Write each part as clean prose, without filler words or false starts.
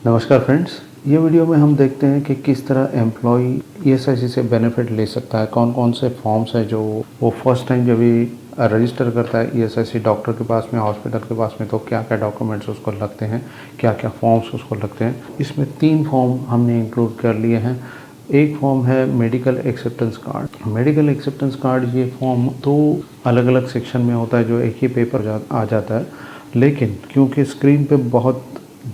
नमस्कार फ्रेंड्स, ये वीडियो में हम देखते हैं कि किस तरह एम्प्लॉई ईएसआईसी से बेनिफिट ले सकता है। कौन कौन से फॉर्म्स है जो वो फर्स्ट टाइम जब भी रजिस्टर करता है ईएसआईसी डॉक्टर के पास में, हॉस्पिटल के पास में, तो क्या क्या डॉक्यूमेंट्स उसको लगते हैं, क्या क्या फॉर्म्स उसको लगते हैं। इसमें 3 फॉर्म हमने इंक्लूड कर लिए हैं। एक फॉर्म है medical acceptance card. Medical acceptance card ये फॉर्म 2 अलग अलग सेक्शन में होता है जो एक ही पेपर आ जाता है, लेकिन क्योंकि स्क्रीन पे बहुत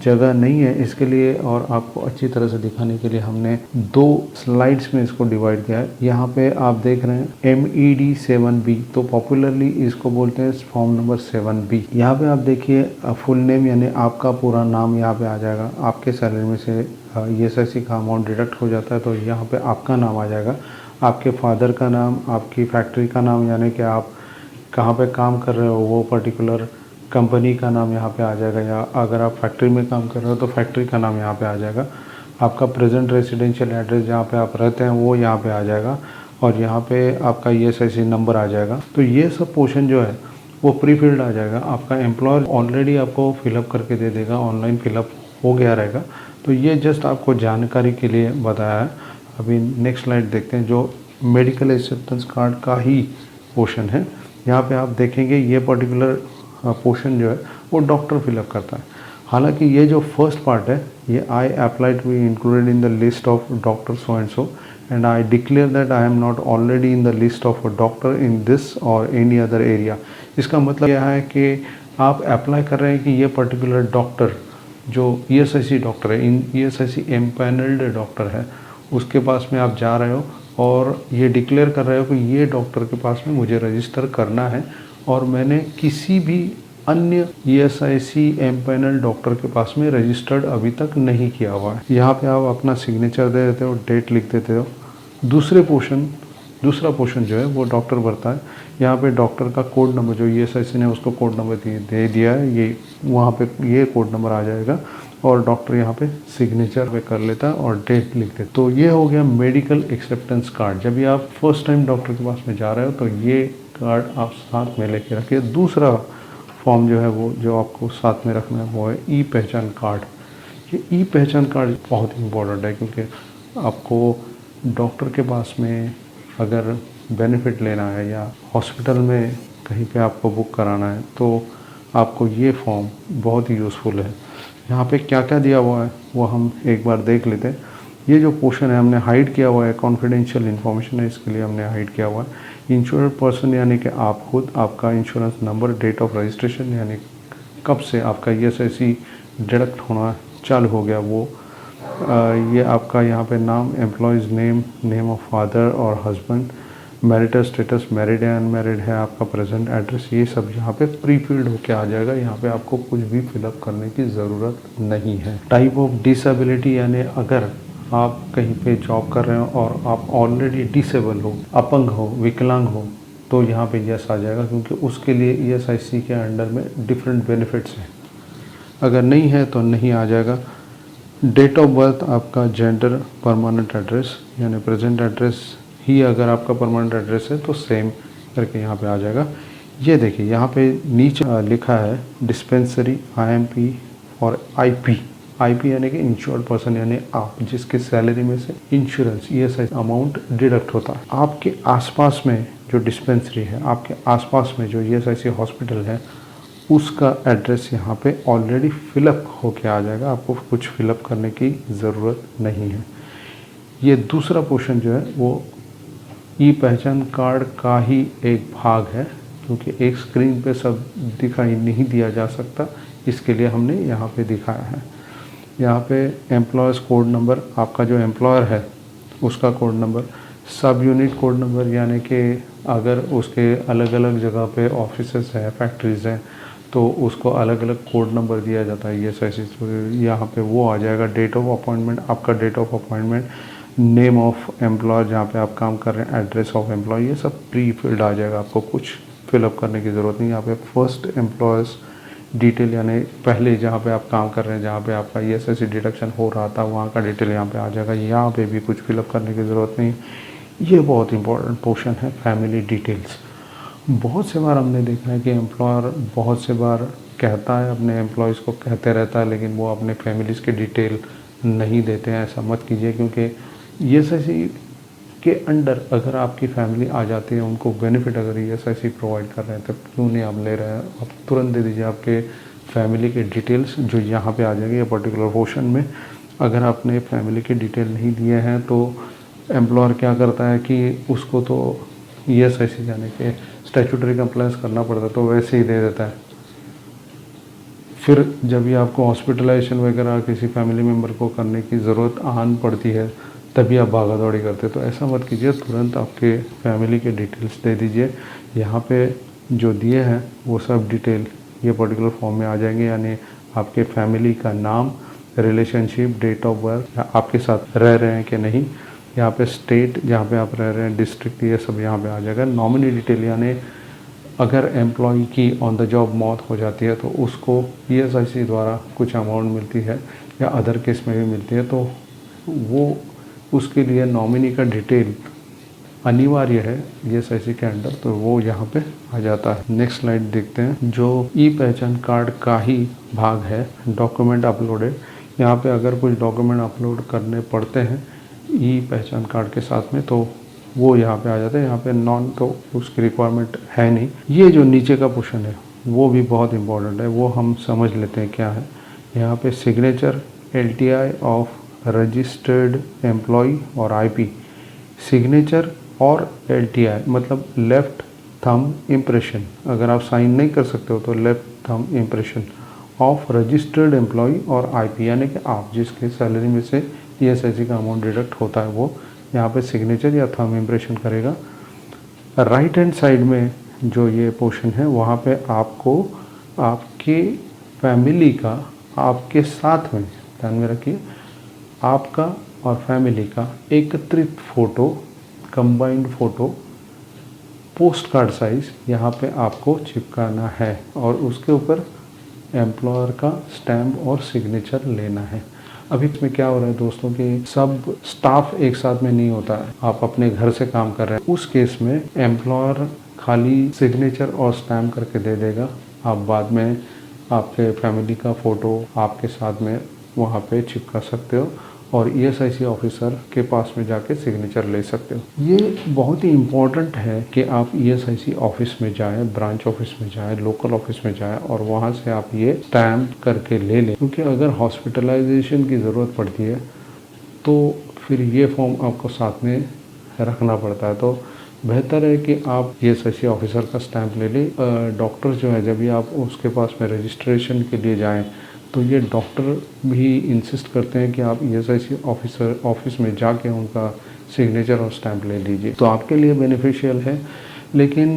जगह नहीं है इसके लिए और आपको अच्छी तरह से दिखाने के लिए हमने 2 स्लाइड्स में इसको डिवाइड किया है। यहाँ पे आप देख रहे हैं MED 7B, तो पॉपुलरली इसको बोलते हैं फॉर्म नंबर 7B। यहाँ पे आप देखिए फुल नेम यानी आपका पूरा नाम यहाँ पे आ जाएगा। आपके सैलरी में से ईएसआईसी का अमाउंट डिडक्ट हो जाता है तो यहाँ पे आपका नाम आ जाएगा, आपके फादर का नाम, आपकी फैक्ट्री का नाम यानी कि आप कहाँ पे काम कर रहे हो वो पर्टिकुलर कंपनी का नाम यहाँ पे आ जाएगा, या अगर आप फैक्ट्री में काम कर रहे हो तो फैक्ट्री का नाम यहाँ पे आ जाएगा। आपका प्रेजेंट रेजिडेंशियल एड्रेस जहाँ पे आप रहते हैं वो यहाँ पे आ जाएगा और यहाँ पे आपका ईएसआईसी नंबर आ जाएगा। तो ये सब पोर्शन जो है वो प्री फिल्ड आ जाएगा। आपका एम्प्लॉयर ऑलरेडी आपको फिलअप करके दे देगा, ऑनलाइन फिलअप हो गया रहेगा। तो ये जस्ट आपको जानकारी के लिए बताया है। अभी नेक्स्ट स्लाइड देखते हैं जो मेडिकल एक्सेप्टेंस कार्ड का ही पोर्शन है। यहाँ पे आप देखेंगे ये पर्टिकुलर पोर्शन जो है वो डॉक्टर फिलअप करता है। हालांकि ये जो फर्स्ट पार्ट है ये I apply to be included in the list of doctor so and so and I declare that I am not already in the list of a doctor in this or any other area. इसका मतलब यह है कि आप apply कर रहे हैं कि ये पर्टिकुलर डॉक्टर जो ईएसआईसी डॉक्टर है, इन ईएसआईसी एम्पैनल्ड डॉक्टर है, उसके पास में आप जा रहे हो और ये डिक्लेयर कर रहे हो कि ये डॉक्टर के पास में मुझे रजिस्टर करना है और मैंने किसी भी अन्य ईएसआईसी एम्पैनल डॉक्टर के पास में रजिस्टर्ड अभी तक नहीं किया हुआ है। यहाँ पे आप अपना सिग्नेचर दे देते हो, डेट लिख देते हो। दूसरा पोर्शन जो है वो डॉक्टर भरता है। यहाँ पे डॉक्टर का कोड नंबर जो ईएसआईसी ने उसको कोड नंबर दे दिया है, ये वहाँ पे ये कोड नंबर आ जाएगा और डॉक्टर यहाँ पे सिग्नेचर पे कर लेता है और डेट लिख देता है। तो ये हो गया मेडिकल एक्सेप्टेंस कार्ड। जब भी आप फर्स्ट टाइम डॉक्टर के पास में जा रहे हो तो ये कार्ड आप साथ में लेके रखिए। दूसरा फॉर्म जो है वो जो आपको साथ में रखना है वो है ई पहचान कार्ड। ये ई पहचान कार्ड बहुत इम्पोर्टेंट है क्योंकि आपको डॉक्टर के पास में अगर बेनिफिट लेना है या हॉस्पिटल में कहीं पे आपको बुक कराना है तो आपको ये फॉर्म बहुत ही यूज़फुल है। यहाँ पे क्या क्या दिया हुआ है वो हम एक बार देख लेते हैं। ये जो पोर्शन है हमने हाइड किया हुआ है, कॉन्फिडेंशियल इन्फॉर्मेशन है, इसके लिए हमने हाइड किया हुआ है। इंश्योर्ड पर्सन यानी कि आप खुद, आपका insurance number, date of registration यानी कब से आपका ईएसआईसी डिडक्ट होना चालू हो गया वो, ये आपका यहाँ पे नाम, employees name, name of father और हस्बैंड, मैरिटल स्टेटस, मैरिड है अनमैरिड है, आपका प्रेजेंट एड्रेस, ये सब यहाँ पे प्री फिल्ड होके आ जाएगा। यहाँ पे आपको कुछ भी फिलअप करने की ज़रूरत नहीं है। टाइप ऑफ डिसेबिलिटी यानी अगर आप कहीं पे जॉब कर रहे हो और आप ऑलरेडी डिसेबल हो, अपंग हो, विकलांग हो, तो यहाँ पे यस आ जाएगा क्योंकि उसके लिए ईएसआईसी के अंडर में डिफरेंट बेनिफिट्स हैं। अगर नहीं है तो नहीं आ जाएगा। डेट ऑफ बर्थ, आपका जेंडर, परमानेंट एड्रेस यानी प्रेजेंट एड्रेस ही अगर आपका परमानेंट एड्रेस है तो सेम करके यहाँ पे आ जाएगा। ये देखिए यहाँ पे नीचे लिखा है डिस्पेंसरी IMP और IP यानी कि इंश्योर्ड पर्सन यानी आप जिसके सैलरी में से इंश्योरेंस ईएसआईसी अमाउंट डिडक्ट होता है। आपके आसपास में जो डिस्पेंसरी है, आपके आसपास में जो ईएसआईसी हॉस्पिटल है, उसका एड्रेस यहाँ पे ऑलरेडी फिलअप होके आ जाएगा। आपको कुछ फिलअप करने की ज़रूरत नहीं है। ये दूसरा पोर्शन जो है वो ई पहचान कार्ड का ही एक भाग है क्योंकि एक स्क्रीन पे सब दिखाई नहीं दिया जा सकता, इसके लिए हमने यहाँ पे दिखाया है। यहाँ पे एम्प्लॉयज़ कोड नंबर, आपका जो एम्प्लॉयर है उसका कोड नंबर, सब यूनिट कोड नंबर यानी कि अगर उसके अलग अलग जगह पे ऑफिसेस हैं, फैक्ट्रीज़ हैं, तो उसको अलग अलग कोड नंबर दिया जाता है ईएसआईसी। तो यहाँ पे वो आ जाएगा। डेट ऑफ अपॉइंटमेंट, आपका date of appointment, name of employer जहाँ पे आप काम कर रहे हैं, एड्रेस ऑफ एम्प्लॉय, ये सब प्री फिल्ड आ जाएगा। आपको कुछ फिलअप करने की ज़रूरत नहीं। यहाँ पे फर्स्ट एम्प्लॉयर्स डिटेल यानी पहले जहाँ पे आप काम कर रहे हैं, जहाँ पे आपका ईएसआईसी डिडक्शन हो रहा था, वहाँ का डिटेल यहाँ पे आ जाएगा। यहाँ पे भी कुछ फिलअप करने की ज़रूरत नहीं। ये बहुत इंपॉर्टेंट पोर्शन है, फैमिली डिटेल्स। बहुत से बार हमने देखा है कि एम्प्लॉयर बहुत से बार कहता है, अपने एम्प्लॉयज़ को कहते रहता है, लेकिन वो अपने फैमिलीज़ की डिटेल नहीं देते हैं। ऐसा मत कीजिए, क्योंकि ईएसआईसी के अंडर अगर आपकी फैमिली आ जाती है, उनको बेनिफिट अगर ईएसआईसी प्रोवाइड कर रहे हैं, तब क्यों नहीं आप ले रहे हैं। आप तुरंत दे दीजिए आपके फैमिली के डिटेल्स, जो यहाँ पे आ जाएगी ये पर्टिकुलर पोर्शन में। अगर आपने फैमिली के डिटेल नहीं दिए हैं तो एम्प्लॉयर क्या करता है कि उसको तो ईएसआईसी जाने के स्टैट्यूटरी कंप्लायंस करना पड़ता है, तो वैसे ही दे देता है। फिर जब भी आपको हॉस्पिटलाइजेशन वगैरह किसी फैमिली मेम्बर को करने की ज़रूरत आन पड़ती है, तभी आप भागा दौड़ी करते। तो ऐसा मत कीजिए, तुरंत आपके फैमिली के डिटेल्स दे दीजिए। यहाँ पे जो दिए हैं वो सब डिटेल ये पर्टिकुलर फॉर्म में आ जाएंगे, यानी आपके फैमिली का नाम, रिलेशनशिप, डेट ऑफ बर्थ, आपके साथ रह रहे हैं कि नहीं, यहाँ पे स्टेट जहाँ पे आप रह रहे हैं, डिस्ट्रिक्ट, ये सब यहाँ पे आ जाएगा। नॉमिनी डिटेल, यानी अगर एम्प्लॉय की ऑन द जॉब मौत हो जाती है तो उसको ईएसआईसी द्वारा कुछ अमाउंट मिलती है, या अदर केस में भी मिलती है, तो वो उसके लिए नॉमिनी का डिटेल अनिवार्य है ईएसआईसी के अंडर, तो वो यहाँ पे आ जाता है। नेक्स्ट स्लाइड देखते हैं, जो ई पहचान कार्ड का ही भाग है, डॉक्यूमेंट अपलोडेड। यहाँ पे अगर कुछ डॉक्यूमेंट अपलोड करने पड़ते हैं ई पहचान कार्ड के साथ में, तो वो यहाँ पे आ जाते हैं। यहाँ पे नॉन तो उसकी रिक्वायरमेंट है नहीं। ये जो नीचे का पोर्शन है वो भी बहुत इंपॉर्टेंट है, वो हम समझ लेते हैं क्या है। यहाँ पे signature, LTI of registered employee or IP. Signature और एलटीआई मतलब लेफ्ट थंब इम्प्रेशन, अगर आप साइन नहीं कर सकते हो तो left thumb impression of registered employee or IP, यानी कि आप जिसके सैलरी में से ईएसआईसी का अमाउंट डिडक्ट होता है, वो यहाँ पे सिग्नेचर या थंब इम्प्रेशन करेगा। राइट हैंड साइड में जो ये पोर्शन है, वहाँ पे आपको आपके फैमिली का, आपके साथ में, ध्यान में रखिए, आपका और फैमिली का एकत्रित photo, combined photo, post card size यहाँ पे आपको चिपकाना है, और उसके ऊपर एम्प्लॉयर का स्टैम्प और सिग्नेचर लेना है। अभी इसमें क्या हो रहा है दोस्तों कि सब स्टाफ एक साथ में नहीं होता है, आप अपने घर से काम कर रहे हैं, उस केस में एम्प्लॉयर खाली सिग्नेचर और स्टैम्प करके दे देगा। आप बाद में आपके फैमिली का फ़ोटो आपके साथ में वहाँ पे चिपका सकते हो, और ईएसआईसी ऑफिसर के पास में जाके सिग्नेचर ले सकते हो। ये बहुत ही इम्पॉर्टेंट है कि आप ईएसआईसी ऑफिस में जाएं, ब्रांच ऑफिस में जाएं, लोकल ऑफिस में जाएं, और वहाँ से आप ये स्टैम्प करके ले लें, क्योंकि अगर हॉस्पिटलाइजेशन की ज़रूरत पड़ती है तो फिर ये फॉर्म आपको साथ में रखना पड़ता है। तो बेहतर है कि आप ईएसआईसी ऑफिसर का स्टैम्प ले लें। डॉक्टर जो है, जब भी आप उसके पास में रजिस्ट्रेशन के लिए जाएँ, तो ये डॉक्टर भी इंसिस्ट करते हैं कि आप ईएसआईसी ऑफिसर ऑफिस में जाके उनका सिग्नेचर और स्टैम्प ले लीजिए, तो आपके लिए बेनिफिशियल है। लेकिन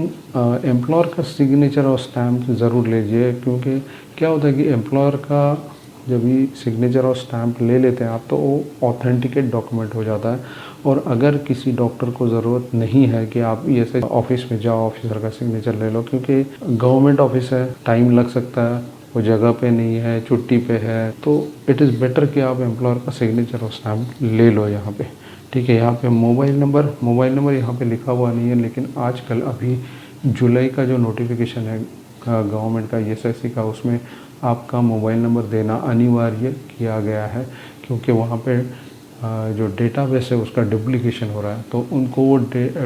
एम्प्लॉयर का सिग्नेचर और स्टैम्प ज़रूर लीजिए, क्योंकि क्या होता है कि एम्प्लॉयर का जब भी सिग्नेचर और स्टैम्प ले लेते हैं आप, तो वो ऑथेंटिकेट डॉक्यूमेंट हो जाता है। और अगर किसी डॉक्टर को ज़रूरत नहीं है कि आप ईएसआईसी ऑफिस में जाओ, ऑफिसर का सिग्नेचर ले लो, क्योंकि गवर्नमेंट ऑफिस है, टाइम लग सकता है, वो जगह पे नहीं है, छुट्टी पे है, तो इट इज़ बेटर कि आप एम्प्लॉयर का सिग्नेचर और स्टैम्प ले लो यहाँ पे। ठीक है, यहाँ पे मोबाइल नंबर यहाँ पे लिखा हुआ नहीं है, लेकिन आजकल अभी जुलाई का जो नोटिफिकेशन है गवर्नमेंट का ईएसआईसी का, उसमें आपका मोबाइल नंबर देना अनिवार्य किया गया है, क्योंकि वहाँ पे जो डेटाबेस है उसका डुप्लीकेशन हो रहा है, तो उनको वो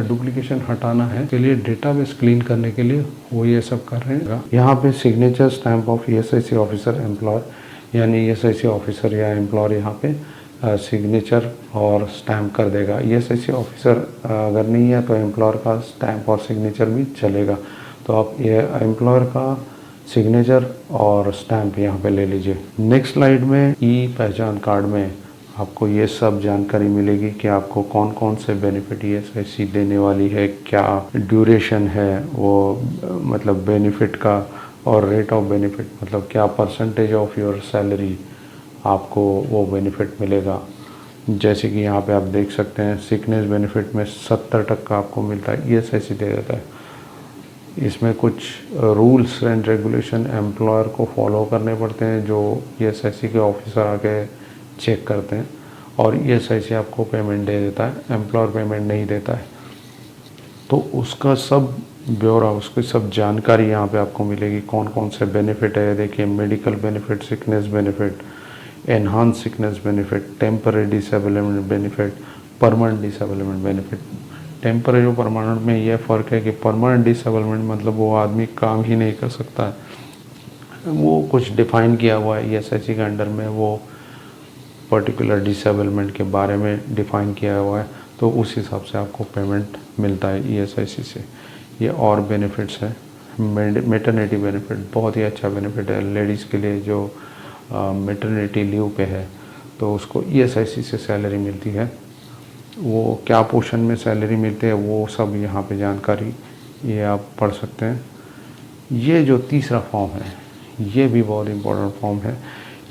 डुप्लीकेशन हटाना है, इसके लिए डेटाबेस क्लीन करने के लिए वो ये सब कर रहे हैं। यहाँ पे signature stamp of ESIC officer employer, यानी ईएसआईसी ऑफिसर या एम्प्लॉयर यहाँ पे सिग्नेचर और स्टैम्प कर देगा। ईएसआईसी ऑफिसर अगर नहीं है तो एम्प्लॉयर का स्टैम्प और सिग्नेचर भी चलेगा। तो आप ये एम्प्लॉयर का सिग्नेचर और स्टैम्प यहाँ पे ले लीजिए। नेक्स्ट स्लाइड में ई पहचान कार्ड में आपको ये सब जानकारी मिलेगी कि आपको कौन कौन से बेनिफिट ईएसआईसी देने वाली है, क्या ड्यूरेशन है वो मतलब बेनिफिट का, और रेट ऑफ बेनिफिट मतलब क्या परसेंटेज ऑफ योर सैलरी आपको वो बेनिफिट मिलेगा। जैसे कि यहाँ पे आप देख सकते हैं, सिकनेस बेनिफिट में 70% आपको मिलता है, ईएसआईसी दे देता है। इसमें कुछ रूल्स एंड रेगुलेशन एम्प्लॉयर को फॉलो करने पड़ते हैं, जो ईएसआईसी के ऑफिसर आके चेक करते हैं, और ईएसआईसी आपको पेमेंट दे देता है, एम्प्लॉयर पेमेंट नहीं देता है। तो उसका सब ब्यौरा, उसकी सब जानकारी यहाँ पे आपको मिलेगी। कौन कौन से बेनिफिट है, देखिए medical benefit, sickness benefit, enhance sickness benefit, temporary disablement benefit, permanent disablement benefit. Temporary और परमानेंट में यह फ़र्क है कि परमानेंट डिसेबलमेंट मतलब वो आदमी काम ही नहीं कर सकता है, वो कुछ डिफ़ाइन किया हुआ है ईएसआईसी के अंडर में, वो पर्टिकुलर डिसेबलमेंट के बारे में डिफ़ाइन किया हुआ है, तो उस हिसाब से आपको पेमेंट मिलता है ईएसआईसी से। ये और बेनिफिट्स हैं। मैटरनिटी बेनिफिट बहुत ही अच्छा बेनिफिट है लेडीज़ के लिए जो मैटरनिटी लीव पे है, तो उसको ईएसआईसी से सैलरी मिलती है। वो क्या पोर्शन में सैलरी मिलती है वो सब यहाँ पे जानकारी ये आप पढ़ सकते हैं। ये जो तीसरा फॉर्म है ये भी बहुत इम्पोर्टेंट फॉर्म है।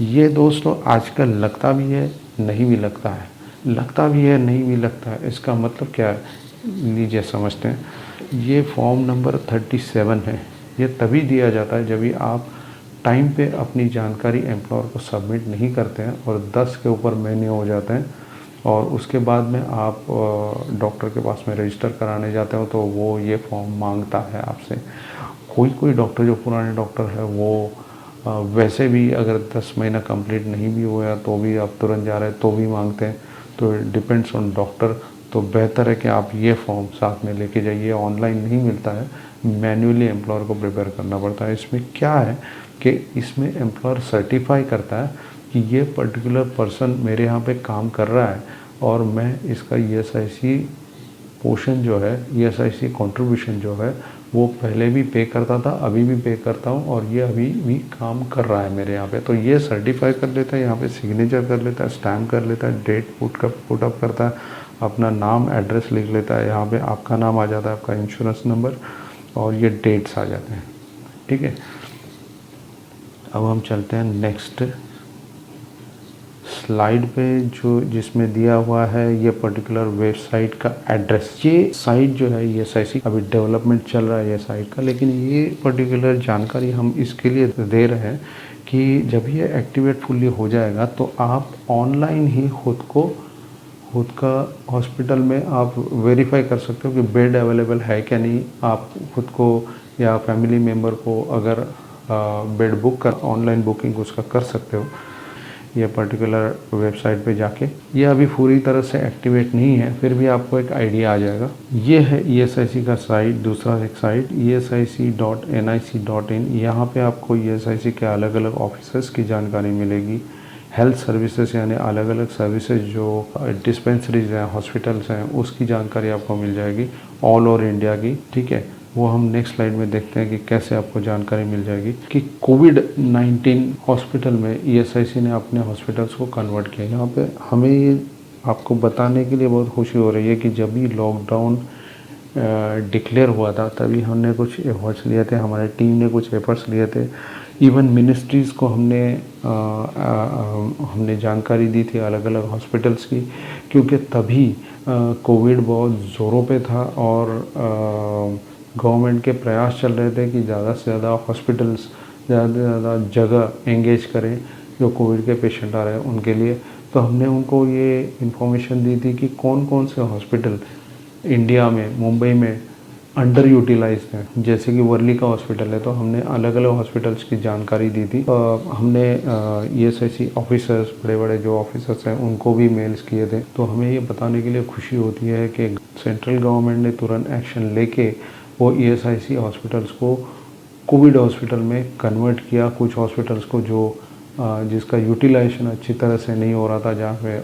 ये दोस्तों आजकल लगता भी है, नहीं भी लगता है, लगता भी है, नहीं भी लगता है। इसका मतलब क्या है, लीजिए समझते हैं। ये फॉर्म नंबर 37 है। ये तभी दिया जाता है जब भी आप टाइम पे अपनी जानकारी एम्प्लॉयर को सबमिट नहीं करते हैं और 10 के ऊपर महीने हो जाते हैं, और उसके बाद में आप डॉक्टर के पास में रजिस्टर कराने जाते हो तो वो ये फॉर्म मांगता है आपसे। कोई डॉक्टर जो पुराने डॉक्टर है वो वैसे भी अगर 10 महीना कंप्लीट नहीं भी हुआ तो भी आप तुरंत जा रहे हैं तो भी मांगते हैं, तो डिपेंड्स ऑन डॉक्टर। तो बेहतर है कि आप ये फॉर्म साथ में लेके जाइए। ऑनलाइन नहीं मिलता है, मैन्युअली एम्प्लॉयर को प्रिपेयर करना पड़ता है। इसमें क्या है कि इसमें एम्प्लॉयर सर्टिफाई करता है कि ये पर्टिकुलर पर्सन मेरे यहाँ पे काम कर रहा है और मैं इसका ईएसआईसी पोर्शन जो है, ईएसआईसी कंट्रीब्यूशन जो है वो पहले भी पे करता था, अभी भी पे करता हूँ, और ये अभी भी काम कर रहा है मेरे यहाँ पे। तो ये सर्टिफाई कर लेता है, यहाँ पे सिग्नेचर कर लेता है, स्टैम्प कर लेता है, डेट पुट अप करता है, अपना नाम एड्रेस लिख लेता है, यहाँ पे आपका नाम आ जाता है, आपका इंश्योरेंस नंबर और ये डेट्स आ जाते हैं। ठीक है, अब हम चलते हैं नेक्स्ट स्लाइड पे, जो जिसमें दिया हुआ है ये पर्टिकुलर वेबसाइट का एड्रेस। ये साइट जो है ईएसआईसी अभी डेवलपमेंट चल रहा है ये साइट का, लेकिन ये पर्टिकुलर जानकारी हम इसके लिए दे रहे हैं कि जब ये एक्टिवेट फुल्ली हो जाएगा तो आप ऑनलाइन ही खुद का हॉस्पिटल में आप वेरीफाई कर सकते हो कि बेड अवेलेबल है क्या नहीं। आप खुद को या फैमिली मेम्बर को अगर बेड बुक कर ऑनलाइन बुकिंग उसका कर सकते हो ये पर्टिकुलर वेबसाइट पे जाके। ये अभी पूरी तरह से एक्टिवेट नहीं है, फिर भी आपको एक आइडिया आ जाएगा। ये है ईएसआईसी का साइट, दूसरा एक साइट esic.nic.in। यहाँ पे आपको ईएसआईसी के अलग अलग ऑफिसर्स की जानकारी मिलेगी, हेल्थ सर्विसेज यानी अलग अलग सर्विसेज जो डिस्पेंसरीज हैं, हॉस्पिटल्स हैं, उसकी जानकारी आपको मिल जाएगी ऑल ओवर इंडिया की। ठीक है, वो हम नेक्स्ट स्लाइड में देखते हैं कि कैसे आपको जानकारी मिल जाएगी कि कोविड-19 हॉस्पिटल में ईएसआईसी ने अपने हॉस्पिटल्स को कन्वर्ट किया। यहाँ पे हमें ये आपको बताने के लिए बहुत खुशी हो रही है कि जब भी लॉकडाउन डिक्लेयर हुआ था तभी हमने कुछ एफर्ट्स लिए थे, हमारे टीम ने कुछ एफर्ट्स लिए थे। इवन मिनिस्ट्रीज़ को हमने जानकारी दी थी अलग अलग हॉस्पिटल्स की, क्योंकि तभी कोविड बहुत ज़ोरों पे था और गवर्नमेंट के प्रयास चल रहे थे कि ज़्यादा से ज़्यादा हॉस्पिटल्स, ज़्यादा से ज़्यादा जगह एंगेज करें जो कोविड के पेशेंट आ रहे हैं उनके लिए। तो हमने उनको ये इन्फॉर्मेशन दी थी कि कौन कौन से हॉस्पिटल इंडिया में, मुंबई में अंडर यूटिलाइज्ड हैं। जैसे कि वर्ली का हॉस्पिटल है तो हमने अलग अलग हॉस्पिटल्स की जानकारी दी थी। हमने ईएसआईसी ऑफिसर्स, बड़े बड़े जो ऑफिसर्स हैं उनको भी मेल्स किए थे। तो हमें ये बताने के लिए खुशी होती है कि सेंट्रल गवर्नमेंट ने तुरंत एक्शन लेके वो ईएसआईसी हॉस्पिटल्स को कोविड हॉस्पिटल में कन्वर्ट किया। कुछ हॉस्पिटल्स को जो जिसका यूटिलाइजेशन अच्छी तरह से नहीं हो रहा था, जहाँ पे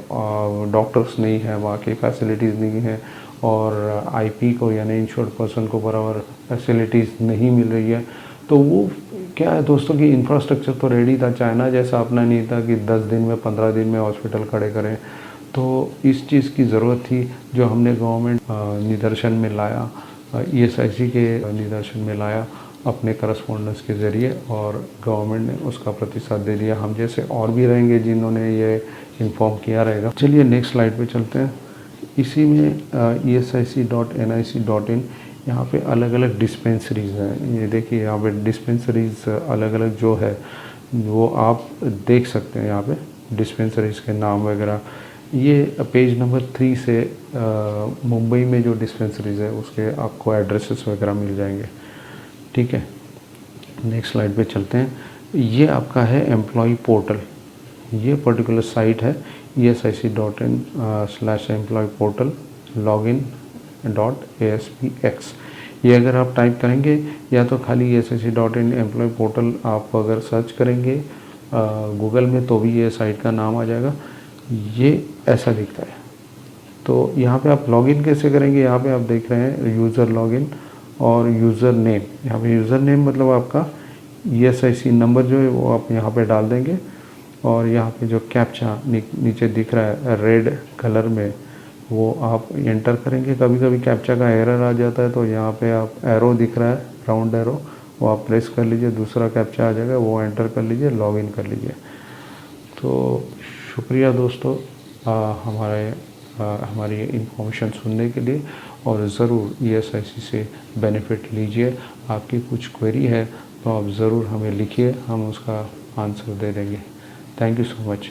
डॉक्टर्स नहीं है, वहाँ की फैसिलिटीज़ नहीं है, और आईपी को यानी इंश्योर्ड पर्सन को बराबर फैसिलिटीज़ नहीं मिल रही है। तो वो क्या है दोस्तों कि इंफ्रास्ट्रक्चर तो रेडी था, चाइना जैसा अपना नहीं था कि 10 दिन में 15 दिन में हॉस्पिटल खड़े करें। तो इस चीज़ की ज़रूरत थी जो हमने गवर्नमेंट निदर्शन में लाया, ईएसआईसी के निदर्शन में लाया अपने करस्पॉन्डेंस के ज़रिए, और गवर्नमेंट ने उसका प्रतिसाद दे दिया। हम जैसे और भी रहेंगे जिन्होंने ये इन्फॉर्म किया रहेगा। चलिए नेक्स्ट स्लाइड पे चलते हैं। इसी में esic.nic.in यहाँ पे अलग अलग डिस्पेंसरीज़ हैं। ये देखिए यहाँ पे डिस्पेंसरीज़ अलग अलग जो है वो आप देख सकते हैं। यहाँ पे डिस्पेंसरीज़ के नाम वगैरह ये पेज नंबर 3 से मुंबई में जो डिस्पेंसरीज है उसके आपको एड्रेसेस वगैरह मिल जाएंगे। ठीक है, नेक्स्ट स्लाइड पे चलते हैं। ये आपका है एम्प्लॉय पोर्टल। ये पर्टिकुलर साइट है esic.in/employee-portal login.aspx। ये अगर आप टाइप करेंगे या तो खाली esic.in एम्प्लॉय पोर्टल आप अगर सर्च करेंगे गूगल में तो भी ये साइट का नाम आ जाएगा। ये ऐसा दिखता है। तो यहाँ पे आप लॉगिन कैसे करेंगे, यहाँ पे आप देख रहे हैं यूज़र लॉगिन और यूज़र नेम। यहाँ पे यूज़र नेम मतलब आपका ESIC नंबर जो है वो आप यहाँ पे डाल देंगे और यहाँ पे जो कैप्चा नीचे दिख रहा है रेड कलर में वो आप एंटर करेंगे। कभी कभी कैप्चा का एरर आ जाता है तो यहाँ पे आप एरो दिख रहा है राउंड एरो, वो आप प्रेस कर लीजिए, दूसरा कैप्चा आ जाएगा वो एंटर कर लीजिए, लॉगिन कर लीजिए। तो शुक्रिया दोस्तों हमारी इन्फॉर्मेशन सुनने के लिए, और ज़रूर ESIC से बेनिफिट लीजिए। आपकी कुछ क्वेरी है तो आप ज़रूर हमें लिखिए, हम उसका आंसर दे देंगे। Thank you so much.